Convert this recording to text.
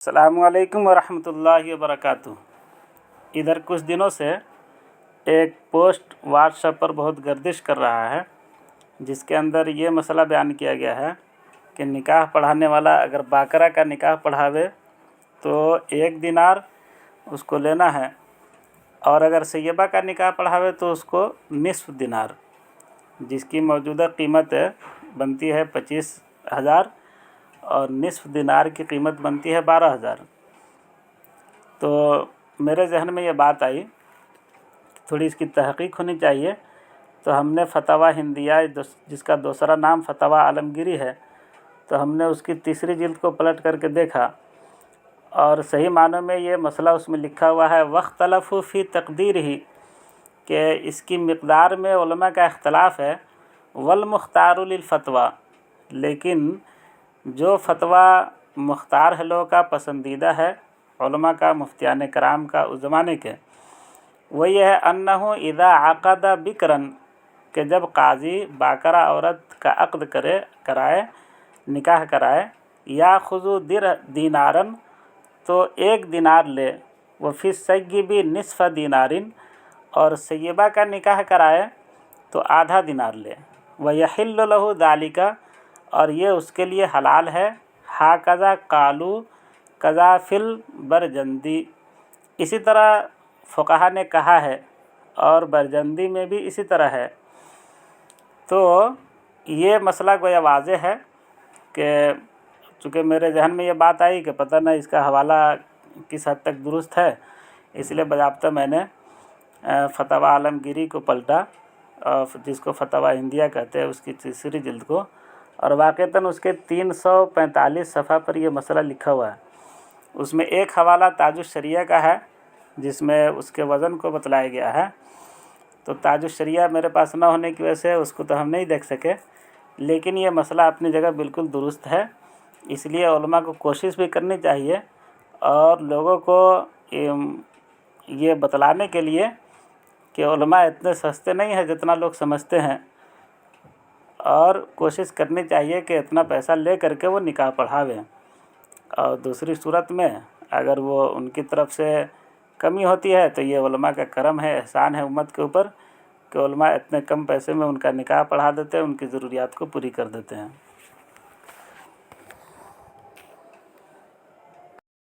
अस्सलामुअलैकुम वरहमतुल्लाहि वबरकातुहू। इधर कुछ दिनों से एक पोस्ट व्हाट्सएप पर बहुत गर्दिश कर रहा है, जिसके अंदर ये मसला बयान किया गया है कि निकाह पढ़ाने वाला अगर बाकरा का निकाह पढ़ावे तो 1 दिनार उसको लेना है, और अगर सैयबा का निकाह पढ़ावे तो उसको निस्फ़ दिनार, जिसकी मौजूदा कीमत बनती है 25,000 और निस्फ़ दिनार की कीमत बनती है 12,000। तो मेरे जहन में ये बात आई, थोड़ी इसकी तहक़ीक़ होनी चाहिए। तो हमने फ़तवा हिंदिया, जिसका दूसरा नाम फ़तवा आलमगीरी है, तो हमने उसकी तीसरी जिल्द को पलट करके देखा और सही मानों में ये मसला उसमें लिखा हुआ है वख्तलफ़ू फ़ी तक़दीरिही, कि इसकी मिक़दार में उलमा का इख्तलाफ है। वल मुख्तारु लिल फ़तवा, लेकिन जो फ़तवा मुख्तार है लोगों का, पसंदीदा है उलमा का, मुफ्तियान कराम का उस ज़माने के, वो ये है अन्नहु इज़ा अक़द बिक्रन, कि जब काजी बाकरा औरत का अक़्द कराए निकाह कराए, या खुज़ु दीनारन, तो 1 दिनार ले, व फ़ी सय्यिबी निस्फ़ दीनारिन, और सैयबा का निकाह कराए तो आधा दिनार ले, व यहिल्लु लहु ज़ालिका, और ये उसके लिए हलाल है। हाकज़ा क़ालू कज़ा फ़िल बरजंदी, इसी तरह फ़ुक़हा ने कहा है, और बरजंदी में भी इसी तरह है। तो ये मसला गोया वाज़ेह है कि चूँकि मेरे जहन में ये बात आई कि पता नहीं इसका हवाला किस हद तक दुरुस्त है, इसलिए बाज़ाब्ता मैंने फ़तवा आलमगीरी को पलटा, जिसको फ़तवा हिंदिया कहते हैं, उसकी तीसरी जिल्द को, और वाक़तन उसके 345 सफ़ा पर यह मसला लिखा हुआ है। उसमें एक हवाला ताजुश्शरिया का है, जिसमें उसके वज़न को बतलाया गया है। तो ताजुश्शरिया मेरे पास ना होने की वजह से उसको तो हम नहीं देख सके, लेकिन ये मसला अपनी जगह बिल्कुल दुरुस्त है। इसलिए उलमा को कोशिश भी करनी चाहिए और लोगों को ये बतलाने के लिए कि उलमा इतने सस्ते नहीं हैं जितना लोग समझते हैं, और कोशिश करनी चाहिए कि इतना पैसा ले करके वो निकाह पढ़ावें। और दूसरी सूरत में अगर वो उनकी तरफ से कमी होती है तो ये उलमा का करम है, एहसान है उम्मत के ऊपर कि उलमा इतने कम पैसे में उनका निकाह पढ़ा देते हैं, उनकी ज़रूरियात को पूरी कर देते हैं।